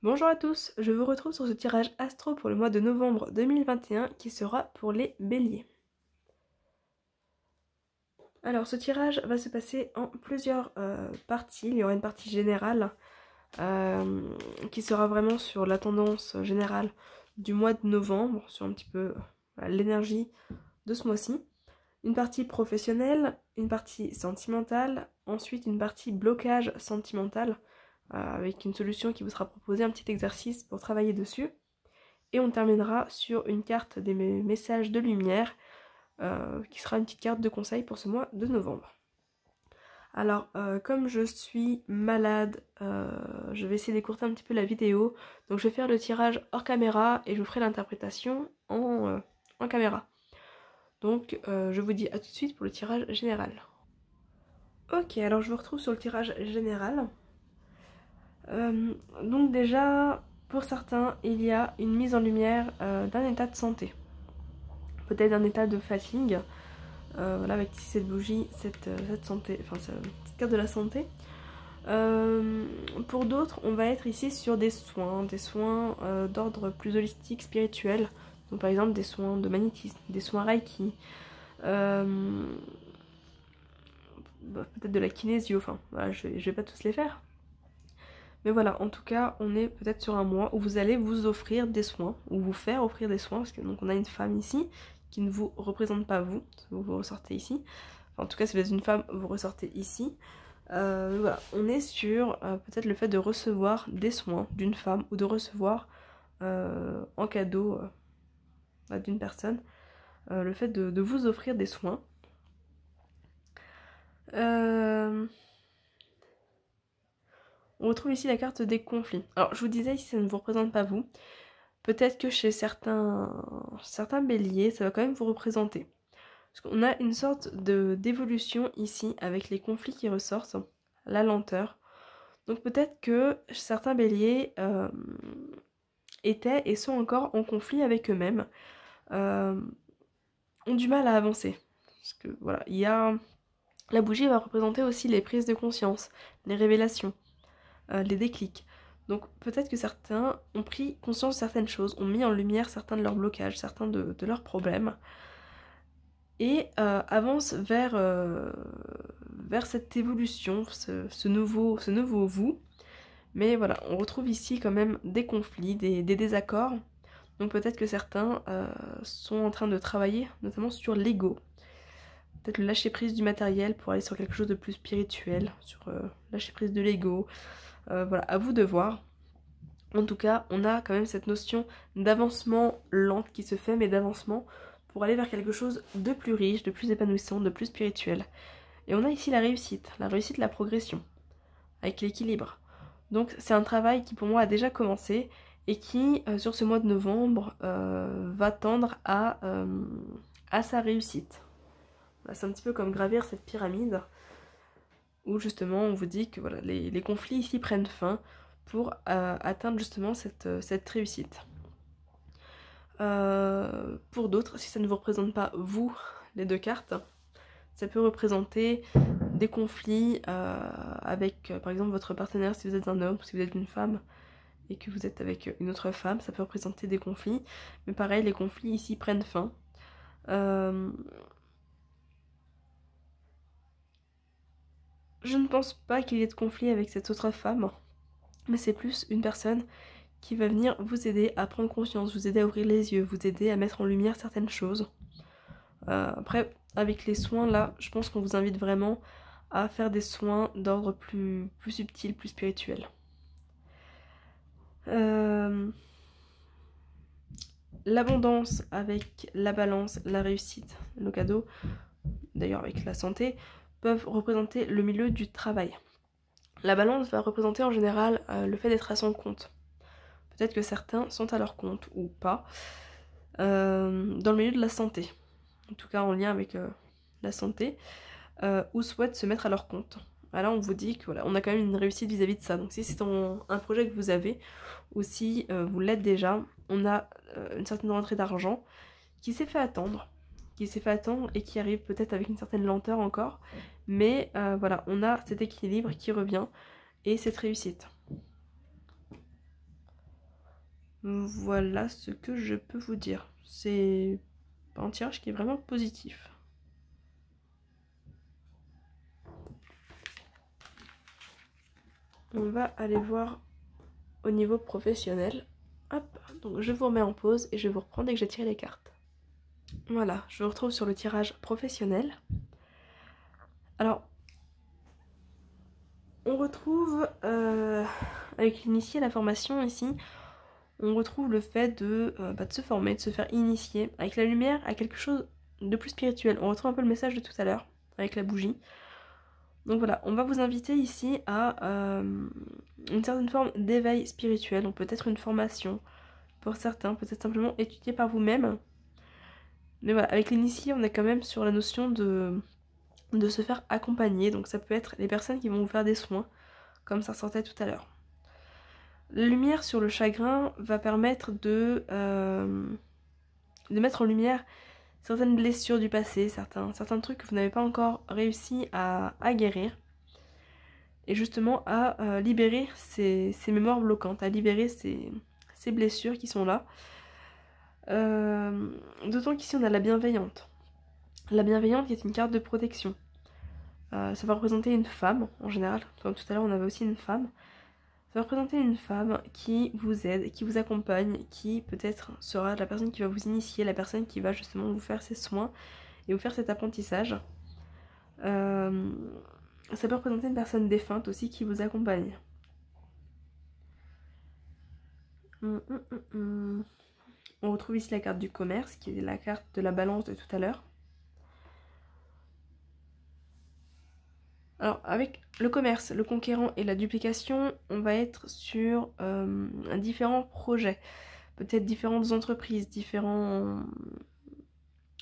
Bonjour à tous, je vous retrouve sur ce tirage astro pour le mois de novembre 2021 qui sera pour les béliers. Alors ce tirage va se passer en plusieurs parties. Il y aura une partie générale qui sera vraiment sur la tendance générale du mois de novembre, sur un petit peu l'énergie de ce mois-ci. Une partie professionnelle, une partie sentimentale, ensuite une partie blocage sentimental avec une solution qui vous sera proposée, un petit exercice pour travailler dessus. Et on terminera sur une carte des messages de lumière qui sera une petite carte de conseil pour ce mois de novembre. Alors comme je suis malade, je vais essayer d'écourter un petit peu la vidéo, donc je vais faire le tirage hors caméra et je vous ferai l'interprétation en caméra. Donc je vous dis à tout de suite pour le tirage général. Ok, alors je vous retrouve sur le tirage général. Donc déjà, pour certains, il y a une mise en lumière d'un état de santé. Peut-être d'un état de fatigue. Voilà, avec ici cette bougie, cette santé, enfin cette petite carte de la santé. Pour d'autres, on va être ici sur des soins d'ordre plus holistique, spirituel. Donc par exemple des soins de magnétisme, des soins Reiki, peut-être de la kinésio, enfin voilà, je vais pas tous les faire. Mais voilà, en tout cas, on est peut-être sur un mois où vous allez vous offrir des soins, ou vous faire offrir des soins, parce que donc on a une femme ici qui ne vous représente pas vous ressortez ici. Enfin, en tout cas, si vous êtes une femme, vous ressortez ici. Voilà, on est sur peut-être le fait de recevoir des soins d'une femme, ou de recevoir en cadeau d'une personne, le fait de vous offrir des soins. On retrouve ici la carte des conflits. Alors je vous disais, si ça ne vous représente pas vous, peut-être que chez certains béliers, ça va quand même vous représenter. Parce qu'on a une sorte d'évolution ici avec les conflits qui ressortent, la lenteur. Donc peut-être que certains béliers étaient et sont encore en conflit avec eux-mêmes, ont du mal à avancer. Parce que voilà, il y a... La bougie va représenter aussi les prises de conscience, les révélations, les déclics. Donc peut-être que certains ont pris conscience de certaines choses, ont mis en lumière certains de leurs blocages, certains de leurs problèmes, et avancent vers cette évolution, ce nouveau vous. Mais voilà, on retrouve ici quand même des conflits, des désaccords. Donc peut-être que certains sont en train de travailler notamment sur l'ego. Peut-être le lâcher prise du matériel pour aller sur quelque chose de plus spirituel, sur lâcher prise de l'ego. Voilà, à vous de voir. En tout cas, on a quand même cette notion d'avancement lente qui se fait, mais d'avancement pour aller vers quelque chose de plus riche, de plus épanouissant, de plus spirituel. Et on a ici la réussite, la progression, avec l'équilibre. Donc c'est un travail qui pour moi a déjà commencé et qui, sur ce mois de novembre, va tendre à sa réussite. Voilà, c'est un petit peu comme gravir cette pyramide, où justement on vous dit que voilà, les conflits ici prennent fin pour atteindre justement cette réussite. Pour d'autres, si ça ne vous représente pas vous, les deux cartes, ça peut représenter des conflits avec par exemple votre partenaire si vous êtes un homme, si vous êtes une femme et que vous êtes avec une autre femme, ça peut représenter des conflits. Mais pareil, les conflits ici prennent fin. Je ne pense pas qu'il y ait de conflit avec cette autre femme, mais c'est plus une personne qui va venir vous aider à prendre conscience, vous aider à ouvrir les yeux, vous aider à mettre en lumière certaines choses. Après, avec les soins là, je pense qu'on vous invite vraiment à faire des soins d'ordre plus subtil, plus spirituel. L'abondance avec la balance, la réussite, le cadeau, d'ailleurs avec la santé, peuvent représenter le milieu du travail. La balance va représenter en général le fait d'être à son compte. Peut-être que certains sont à leur compte ou pas, dans le milieu de la santé, en tout cas en lien avec la santé, ou souhaitent se mettre à leur compte. Là on vous dit que voilà, on a quand même une réussite vis-à-vis de ça. Donc si c'est un projet que vous avez, ou si vous l'êtes déjà, on a une certaine rentrée d'argent qui s'est fait attendre, et qui arrive peut-être avec une certaine lenteur encore, mais voilà, on a cet équilibre qui revient et cette réussite. Voilà ce que je peux vous dire. C'est un tirage qui est vraiment positif. On va aller voir au niveau professionnel. Hop, donc je vous remets en pause et je vous reprends dès que j'ai tiré les cartes. Voilà, je vous retrouve sur le tirage professionnel. Alors, on retrouve, avec l'initié, la formation ici, on retrouve le fait de se former, de se faire initier avec la lumière à quelque chose de plus spirituel. On retrouve un peu le message de tout à l'heure avec la bougie. Donc voilà, on va vous inviter ici à une certaine forme d'éveil spirituel, donc peut-être une formation pour certains, peut-être simplement étudier par vous-même. Mais voilà, avec l'initié, on est quand même sur la notion de se faire accompagner, donc ça peut être les personnes qui vont vous faire des soins, comme ça sortait tout à l'heure. La lumière sur le chagrin va permettre de mettre en lumière certaines blessures du passé, certains trucs que vous n'avez pas encore réussi à guérir. Et justement à libérer ces mémoires bloquantes, à libérer ces blessures qui sont là. D'autant qu'ici on a la bienveillante. La bienveillante qui est une carte de protection. Ça va représenter une femme en général, comme tout à l'heure on avait aussi une femme. Ça va représenter une femme qui vous aide, qui vous accompagne, qui peut-être sera la personne qui va vous initier, la personne qui va justement vous faire ses soins et vous faire cet apprentissage. Ça peut représenter une personne défunte aussi qui vous accompagne. On retrouve ici la carte du commerce, qui est la carte de la balance de tout à l'heure. Alors, avec le commerce, le conquérant et la duplication, on va être sur différents projets. Peut-être différentes entreprises, différents...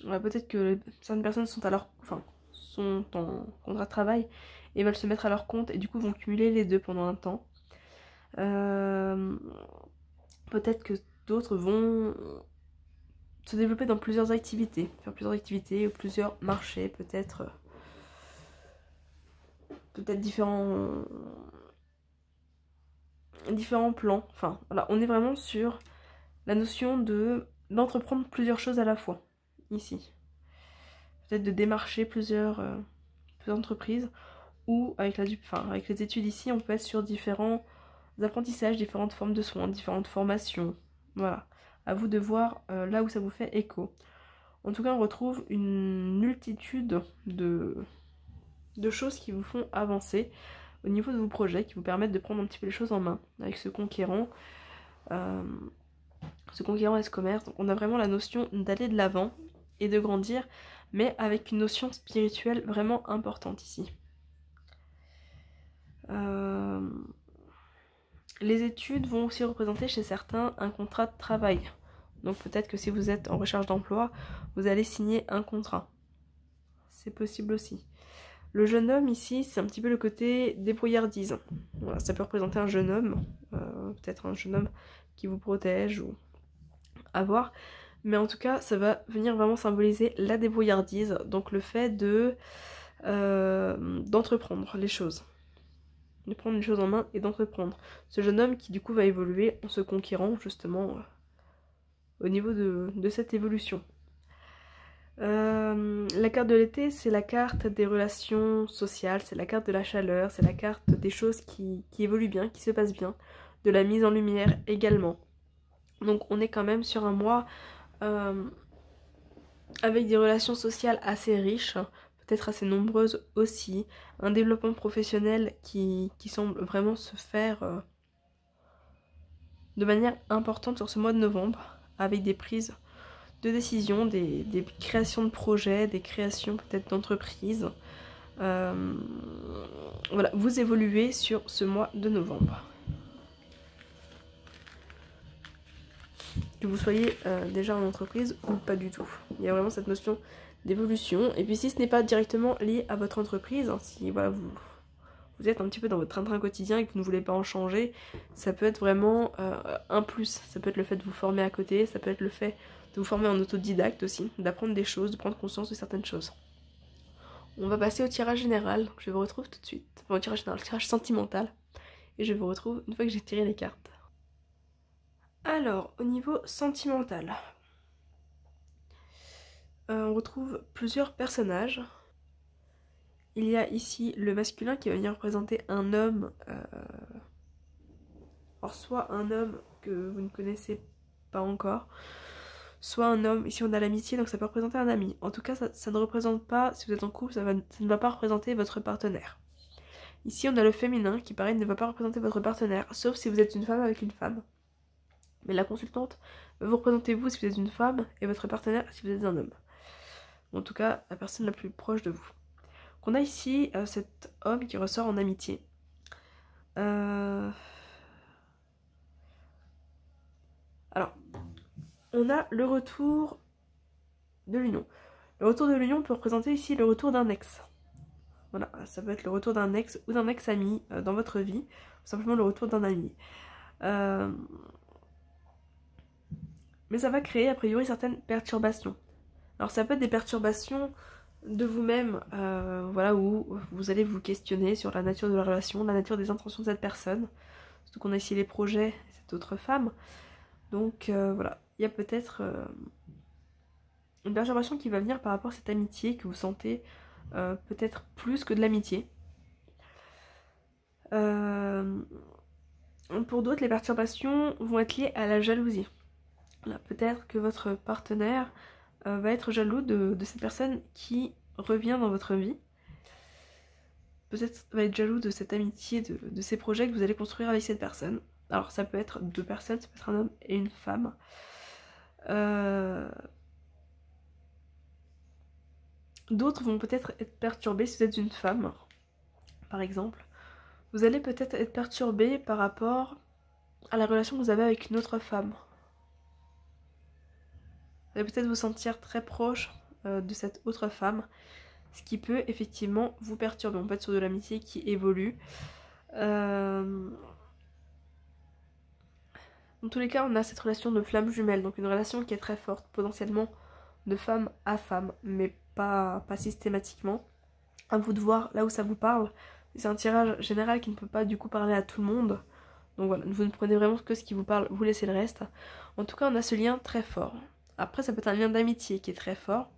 peut-être que certaines personnes sont sont en contrat de travail et veulent se mettre à leur compte et du coup vont cumuler les deux pendant un temps. Peut-être que d'autres vont se développer dans plusieurs activités, faire plusieurs activités ou plusieurs marchés, peut-être différents plans. Enfin, voilà, on est vraiment sur la notion d'entreprendre plusieurs choses à la fois, ici. Peut-être de démarcher plusieurs entreprises, ou avec les études ici, on peut être sur différents apprentissages, différentes formes de soins, différentes formations. Voilà, à vous de voir là où ça vous fait écho. En tout cas, on retrouve une multitude de choses qui vous font avancer au niveau de vos projets, qui vous permettent de prendre un petit peu les choses en main avec ce conquérant et ce commerce. Donc on a vraiment la notion d'aller de l'avant et de grandir, mais avec une notion spirituelle vraiment importante ici. Les études vont aussi représenter chez certains un contrat de travail. Donc peut-être que si vous êtes en recherche d'emploi, vous allez signer un contrat. C'est possible aussi. Le jeune homme ici, c'est un petit peu le côté débrouillardise. Voilà, ça peut représenter un jeune homme, peut-être un jeune homme qui vous protège ou à voir. Mais en tout cas, ça va venir vraiment symboliser la débrouillardise, donc le fait d'entreprendre les choses. De prendre les choses en main et d'entreprendre. Ce jeune homme qui du coup va évoluer en se conquérant justement au niveau de cette évolution. La carte de l'été, c'est la carte des relations sociales, c'est la carte de la chaleur, c'est la carte des choses qui évoluent bien, qui se passent bien, de la mise en lumière également. Donc on est quand même sur un mois avec des relations sociales assez riches, peut-être assez nombreuses aussi, un développement professionnel qui semble vraiment se faire de manière importante sur ce mois de novembre, avec des prises de décisions, des créations de projets, des créations peut-être d'entreprises. Voilà, vous évoluez sur ce mois de novembre. Que vous soyez déjà en entreprise ou pas du tout. Il y a vraiment cette notion d'évolution. Et puis si ce n'est pas directement lié à votre entreprise, hein, si voilà, vous êtes un petit peu dans votre train-train quotidien et que vous ne voulez pas en changer, ça peut être vraiment un plus. Ça peut être le fait de vous former à côté, ça peut être le fait de vous former en autodidacte aussi, d'apprendre des choses, de prendre conscience de certaines choses. On va passer au tirage général, donc je vous retrouve tout de suite. Enfin, au tirage général, le tirage sentimental. Et je vous retrouve une fois que j'ai tiré les cartes. Alors, au niveau sentimental, on retrouve plusieurs personnages. Il y a ici le masculin qui va venir représenter un homme, alors soit un homme que vous ne connaissez pas encore, soit un homme, ici on a l'amitié, donc ça peut représenter un ami. En tout cas, ça ne représente pas, si vous êtes en couple, ça ne va pas représenter votre partenaire. Ici on a le féminin qui pareil ne va pas représenter votre partenaire, sauf si vous êtes une femme avec une femme. Mais la consultante va vous représenter vous si vous êtes une femme et votre partenaire si vous êtes un homme. En tout cas, la personne la plus proche de vous. On a ici cet homme qui ressort en amitié. Alors, on a le retour de l'union. Le retour de l'union peut représenter ici le retour d'un ex. Voilà, ça peut être le retour d'un ex ou d'un ex-ami dans votre vie, ou simplement le retour d'un ami. Mais ça va créer a priori certaines perturbations. Alors ça peut être des perturbations de vous-même, voilà, où vous allez vous questionner sur la nature de la relation, la nature des intentions de cette personne. Surtout qu'on a ici les projets de cette autre femme. Donc voilà, il y a peut-être une perturbation qui va venir par rapport à cette amitié que vous sentez peut-être plus que de l'amitié. Pour d'autres, les perturbations vont être liées à la jalousie. Là, peut-être que votre partenaire va être jaloux de cette personne qui revient dans votre vie. Peut-être va être jaloux de cette amitié, de ces projets que vous allez construire avec cette personne. Alors ça peut être deux personnes, ça peut être un homme et une femme. D'autres vont peut-être être perturbés si vous êtes une femme, par exemple. Vous allez peut-être être perturbé par rapport à la relation que vous avez avec une autre femme. Vous allez peut-être vous sentir très proche de cette autre femme, ce qui peut effectivement vous perturber. On peut être sur de l'amitié qui évolue. Dans tous les cas, on a cette relation de flamme jumelle, donc une relation qui est très forte, potentiellement de femme à femme, mais pas systématiquement. À vous de voir là où ça vous parle. C'est un tirage général qui ne peut pas du coup parler à tout le monde. Donc voilà, vous ne prenez vraiment que ce qui vous parle, vous laissez le reste. En tout cas, on a ce lien très fort. Après, ça peut être un lien d'amitié qui est très fort,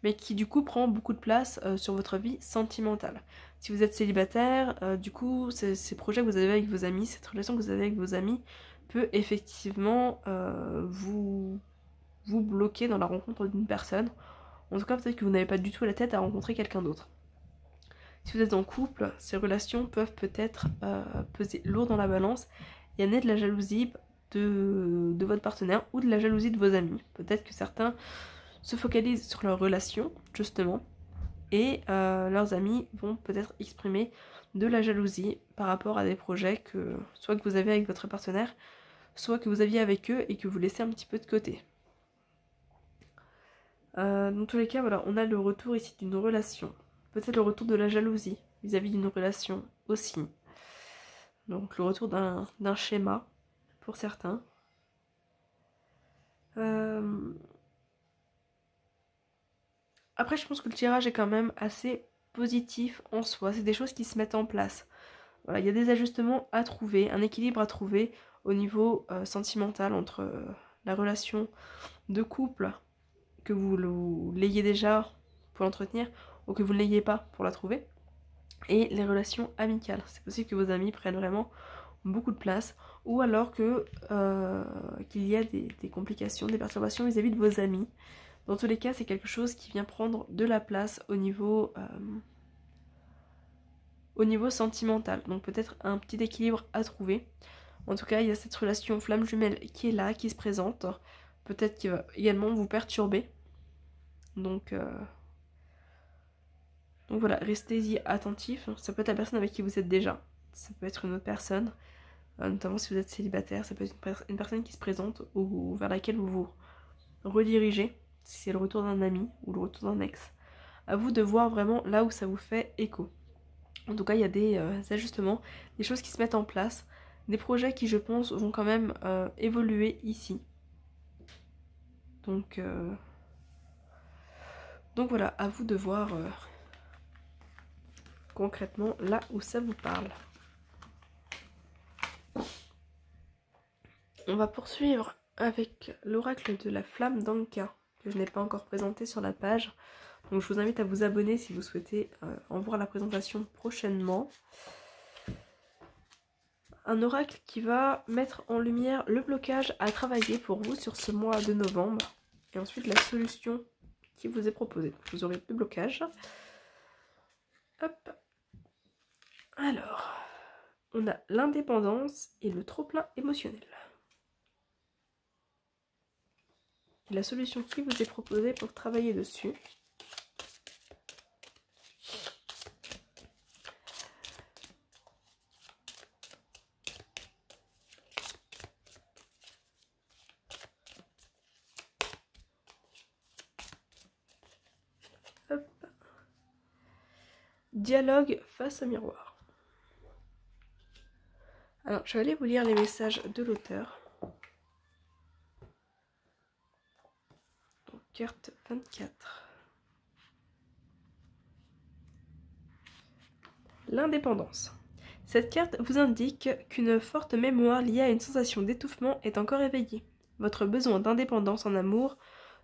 mais qui du coup prend beaucoup de place sur votre vie sentimentale. Si vous êtes célibataire, du coup, ces projets que vous avez avec vos amis, cette relation que vous avez avec vos amis, peut effectivement vous bloquer dans la rencontre d'une personne. En tout cas, peut-être que vous n'avez pas du tout la tête à rencontrer quelqu'un d'autre. Si vous êtes en couple, ces relations peuvent peut-être peser lourd dans la balance et amener de la jalousie de votre partenaire ou de la jalousie de vos amis. Peut-être que certains se focalisent sur leur relation, justement, et leurs amis vont peut-être exprimer de la jalousie par rapport à des projets que soit que vous avez avec votre partenaire, soit que vous aviez avec eux et que vous laissez un petit peu de côté. Dans tous les cas, voilà, on a le retour ici d'une relation. Peut-être le retour de la jalousie vis-à-vis d'une relation aussi. Donc le retour d'un schéma pour certains. Après, je pense que le tirage est quand même assez positif en soi. C'est des choses qui se mettent en place. Voilà, il y a des ajustements à trouver, un équilibre à trouver au niveau sentimental entre la relation de couple, que vous l'ayez déjà pour l'entretenir ou que vous ne l'ayez pas pour la trouver, et les relations amicales. C'est possible que vos amis prennent vraiment beaucoup de place, ou alors que qu'il y a des complications, des perturbations vis-à-vis de vos amis. Dans tous les cas, c'est quelque chose qui vient prendre de la place au niveau sentimental. Donc peut-être un petit équilibre à trouver. En tout cas, il y a cette relation flamme jumelle qui est là, qui se présente. Peut-être qu'il va également vous perturber. Donc voilà, restez-y attentifs. Ça peut être la personne avec qui vous êtes déjà. Ça peut être une autre personne. Notamment si vous êtes célibataire. Ça peut être une personne qui se présente ou vers laquelle vous vous redirigez. Si c'est le retour d'un ami ou le retour d'un ex. À vous de voir vraiment là où ça vous fait écho. En tout cas, il y a des ajustements, des choses qui se mettent en place. Des projets qui, je pense, vont quand même évoluer ici. Donc voilà, à vous de voir concrètement là où ça vous parle. On va poursuivre avec l'oracle de la flamme d'Anka, que je n'ai pas encore présenté sur la page. Donc je vous invite à vous abonner si vous souhaitez en voir la présentation prochainement. Un oracle qui va mettre en lumière le blocage à travailler pour vous sur ce mois de novembre. Et ensuite la solution qui vous est proposée. Vous aurez deux blocages. Hop. Alors, on a l'indépendance et le trop-plein émotionnel. Et la solution qui vous est proposée pour travailler dessus. Hop. Dialogue face au miroir. Alors, je vais aller vous lire les messages de l'auteur. Carte 24. L'indépendance. Cette carte vous indique qu'une forte mémoire liée à une sensation d'étouffement est encore éveillée. Votre besoin d'indépendance en amour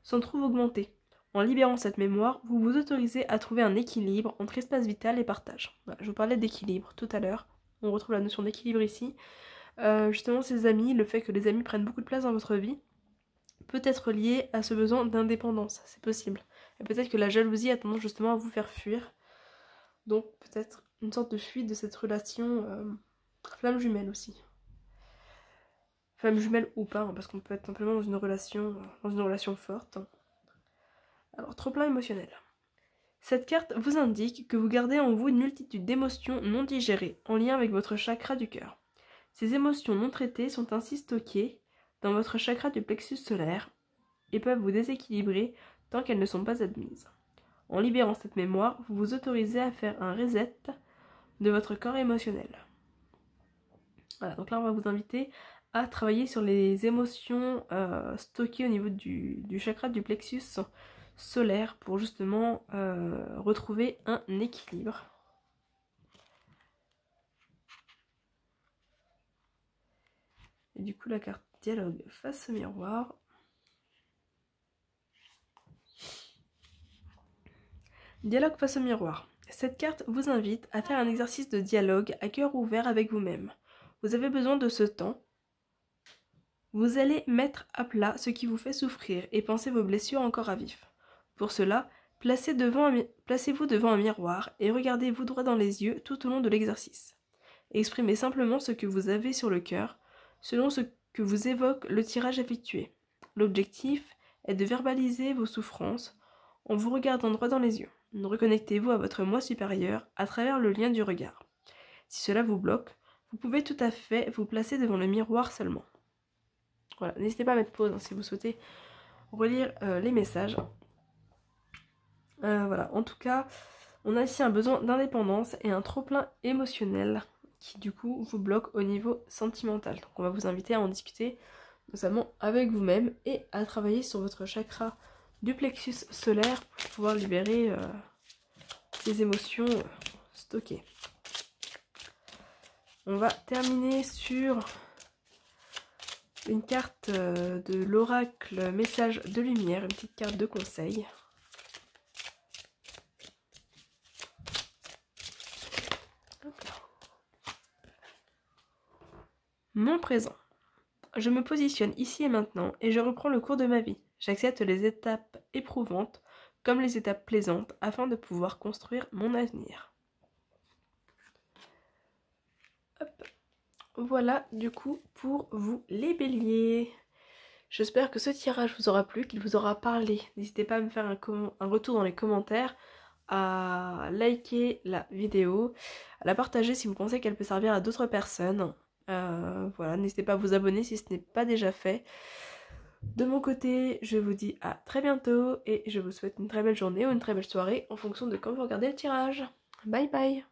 s'en trouve augmenté. En libérant cette mémoire, vous vous autorisez à trouver un équilibre entre espace vital et partage. Voilà, je vous parlais d'équilibre tout à l'heure. On retrouve la notion d'équilibre ici. Justement, ces amis, le fait que les amis prennent beaucoup de place dans votre vie, peut être lié à ce besoin d'indépendance, c'est possible. Et peut-être que la jalousie a tendance justement à vous faire fuir. Donc peut-être une sorte de fuite de cette relation flamme jumelle aussi. Flamme jumelle ou pas, hein, parce qu'on peut être simplement dans une relation forte. Alors, trop-plein émotionnel. Cette carte vous indique que vous gardez en vous une multitude d'émotions non digérées, en lien avec votre chakra du cœur. Ces émotions non traitées sont ainsi stockées dans votre chakra du plexus solaire et peuvent vous déséquilibrer tant qu'elles ne sont pas admises. En libérant cette mémoire, vous vous autorisez à faire un reset de votre corps émotionnel. Voilà, donc là on va vous inviter à travailler sur les émotions stockées au niveau du chakra du plexus solaire pour justement retrouver un équilibre. Et du coup la carte dialogue face au miroir. Dialogue face au miroir. Cette carte vous invite à faire un exercice de dialogue à cœur ouvert avec vous-même. Vous avez besoin de ce temps. Vous allez mettre à plat ce qui vous fait souffrir et penser vos blessures encore à vif. Pour cela, placez-vous devant un miroir et regardez-vous droit dans les yeux tout au long de l'exercice. Exprimez simplement ce que vous avez sur le cœur, selon ce que vous évoque le tirage effectué. L'objectif est de verbaliser vos souffrances en vous regardant droit dans les yeux. Reconnectez-vous à votre moi supérieur à travers le lien du regard. Si cela vous bloque, vous pouvez tout à fait vous placer devant le miroir seulement. Voilà, n'hésitez pas à mettre pause si vous souhaitez relire les messages. Voilà, en tout cas, on a ici un besoin d'indépendance et un trop-plein émotionnel qui du coup vous bloque au niveau sentimental. Donc on va vous inviter à en discuter notamment avec vous-même et à travailler sur votre chakra du plexus solaire pour pouvoir libérer ces émotions stockées. On va terminer sur une carte de l'oracle message de lumière, une petite carte de conseil. Mon présent. Je me positionne ici et maintenant et je reprends le cours de ma vie. J'accepte les étapes éprouvantes comme les étapes plaisantes afin de pouvoir construire mon avenir. Hop. Voilà du coup pour vous les béliers. J'espère que ce tirage vous aura plu, qu'il vous aura parlé. N'hésitez pas à me faire un retour dans les commentaires, à liker la vidéo, à la partager si vous pensez qu'elle peut servir à d'autres personnes. Voilà, n'hésitez pas à vous abonner si ce n'est pas déjà fait. De mon côté, je vous dis à très bientôt et je vous souhaite une très belle journée ou une très belle soirée en fonction de quand vous regardez le tirage. Bye bye!